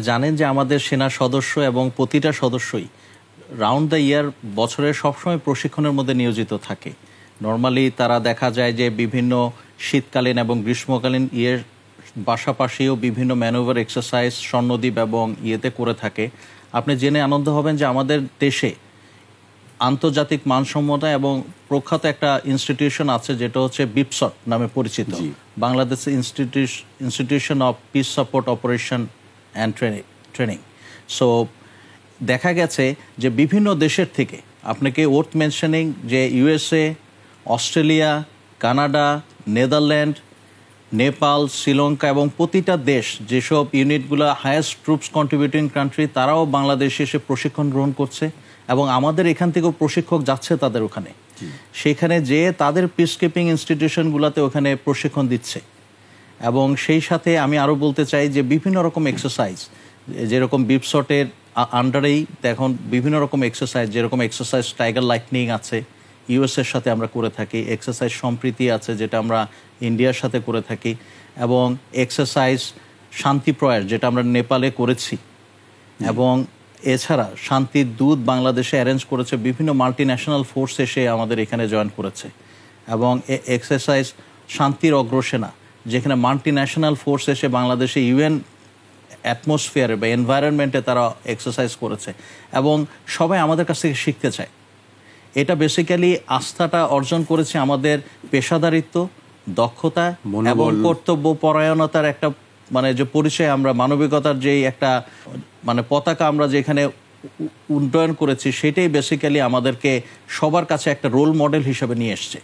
জানেন যে আমাদের সেনা সদস্য এবং প্রতিটা সদস্যই রাউন্ড দ্য ইয়ার বছরের সবসময় প্রশিক্ষণের মধ্যে নিয়োজিত থাকে। নর্মালি তারা দেখা যায় যে বিভিন্ন শীতকালীন এবং গ্রীষ্মকালীন পাশাপাশিও বিভিন্ন ম্যানুভার এক্সারসাইজ স্বর্ণদ্বীপ এবং ইয়েতে করে থাকে। আপনি জেনে আনন্দ হবেন যে আমাদের দেশে আন্তর্জাতিক মানসম্মত এবং প্রখ্যাত একটা ইনস্টিটিউশন আছে যেটা হচ্ছে বিপসট নামে পরিচিত, Bangladesh institution of piece support operation and training. So দেখা গেছে যে বিভিন্ন দেশের থেকে, আপনাকে ওর্থ মেনশনিং যে USA, Australia, Canada, Netherland, Nepal, Sri Lanka এবং প্রতিটা দেশ যেসব ইউনিটগুলো হায়েস্ট ট্রুপস কন্ট্রিবিউটিং কান্ট্রি, তারাও বাংলাদেশে এসে প্রশিক্ষণ গ্রহণ করছে এবং আমাদের এখান থেকেও প্রশিক্ষক যাচ্ছে তাদের ওখানে, সেখানে যেয়ে তাদের পিসকিপিং ইনস্টিটিউশনগুলোতে ওখানে প্রশিক্ষণ দিচ্ছে। এবং সেই সাথে আমি আরও বলতে চাই যে বিভিন্ন রকম এক্সারসাইজ, যেরকম বিপসটের আন্ডারেই এখন বিভিন্ন রকম এক্সারসাইজ, যেরকম এক্সারসাইজ টাইগার লাইটনিং আছে ইউএসের সাথে আমরা করে থাকি, এক্সারসাইজ সম্প্রীতি আছে যেটা আমরা ইন্ডিয়ার সাথে করে থাকি, এবং এক্সারসাইজ শান্তি প্রয়াস যেটা আমরা নেপালে করেছি, এবং এছাড়া শান্তির দূত বাংলাদেশে অ্যারেঞ্জ করেছে, বিভিন্ন মাল্টি ন্যাশনাল ফোর্স এসে আমাদের এখানে জয়েন করেছে, এবং এক্সারসাইজ শান্তির অগ্রসেনা যেখানে মাল্টি ন্যাশনাল ফোর্স এসে বাংলাদেশে ইউএন অ্যাটমসফিয়ারে বা এনভায়রনমেন্টে তারা এক্সারসাইজ করেছে এবং সবাই আমাদের কাছ থেকে শিখতে চায়। এটা বেসিক্যালি আস্থাটা অর্জন করেছে আমাদের পেশাদারিত্ব, দক্ষতা এবং কর্তব্য পরায়ণতার একটা মানে যে পরিচয়, আমরা মানবিকতার যেই একটা মানে পতাকা আমরা যেখানে উন্নয়ন করেছি, সেটাই বেসিক্যালি আমাদেরকে সবার কাছে একটা রোল মডেল হিসেবে নিয়ে এসছে,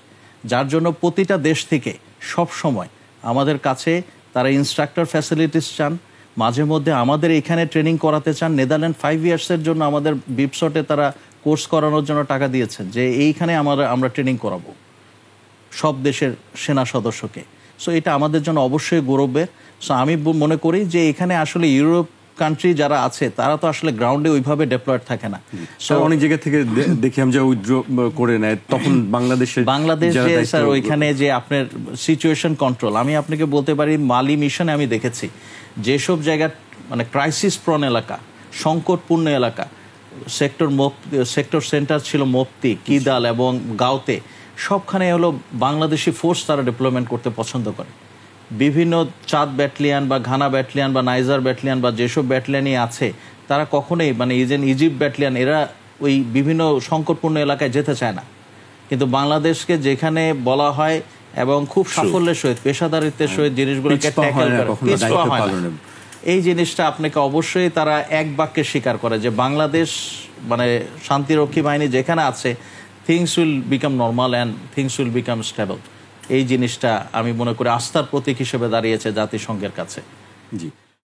যার জন্য প্রতিটা দেশ থেকে সব সময় আমাদের কাছে তারা ইনস্ট্রাক্টর ফ্যাসিলিটিস চান, মাঝে মধ্যে আমাদের এখানে ট্রেনিং করাতে চান। নেদারল্যান্ড 5 ইয়ার্সের জন্য আমাদের বিপসটে তারা কোর্স করানোর জন্য টাকা দিয়েছেন যে এইখানে আমরা ট্রেনিং করাবো সব দেশের সেনা সদস্যকে। সো এটা আমাদের জন্য অবশ্যই গৌরবের। সো আমি মনে করি যে এখানে আসলে ইউরোপ কান্ট্রি যারা আছে তারা তো আসলে গ্রাউন্ডে ওইভাবে ডেপ্লয়েড থাকে না। সো অনেক জায়গা থেকে দেখি আমি যে উইথড্র করে নেয়, তখন বাংলাদেশ যে স্যার ওইখানে যে আপনার সিচুয়েশন কন্ট্রোল, আমি আপনাকে বলতে পারি মালি মিশনে আমি দেখেছি যেসব জায়গা মানে ক্রাইসিস প্রন এলাকা, সংকটপূর্ণ এলাকা, সেক্টর সেন্টার ছিল মোপ্তি, কিদাল এবং গাঁওতে, সবখানে হলো বাংলাদেশি ফোর্স তারা ডেপ্লয়মেন্ট করতে পছন্দ করে। বিভিন্ন চাঁদ ব্যাটালিয়ান বা ঘানা ব্যাটালিয়ান বা নাইজার ব্যাটালিয়ান বা যেসব ব্যাটালিয়ানই আছে, তারা কখনোই মানে ইজিপ্ট ব্যাটালিয়ান, এরা ওই বিভিন্ন সংকটপূর্ণ এলাকায় যেতে চায় না। কিন্তু বাংলাদেশকে যেখানে বলা হয় এবং খুব সাফল্যের সহিত পেশাদারিত্বের সহিত জিনিসগুলোকে ট্যাকল করে, এই জিনিসটা আপনাকে অবশ্যই তারা এক বাক্যে স্বীকার করে যে বাংলাদেশ মানে শান্তিরক্ষী বাহিনী যেখানে আছে, things will become normal and things will become stable. এই জিনিসটা আমি মনে করি আস্থার প্রতীক হিসেবে দাঁড়িয়েছে জাতিসংঘের কাছে। জি।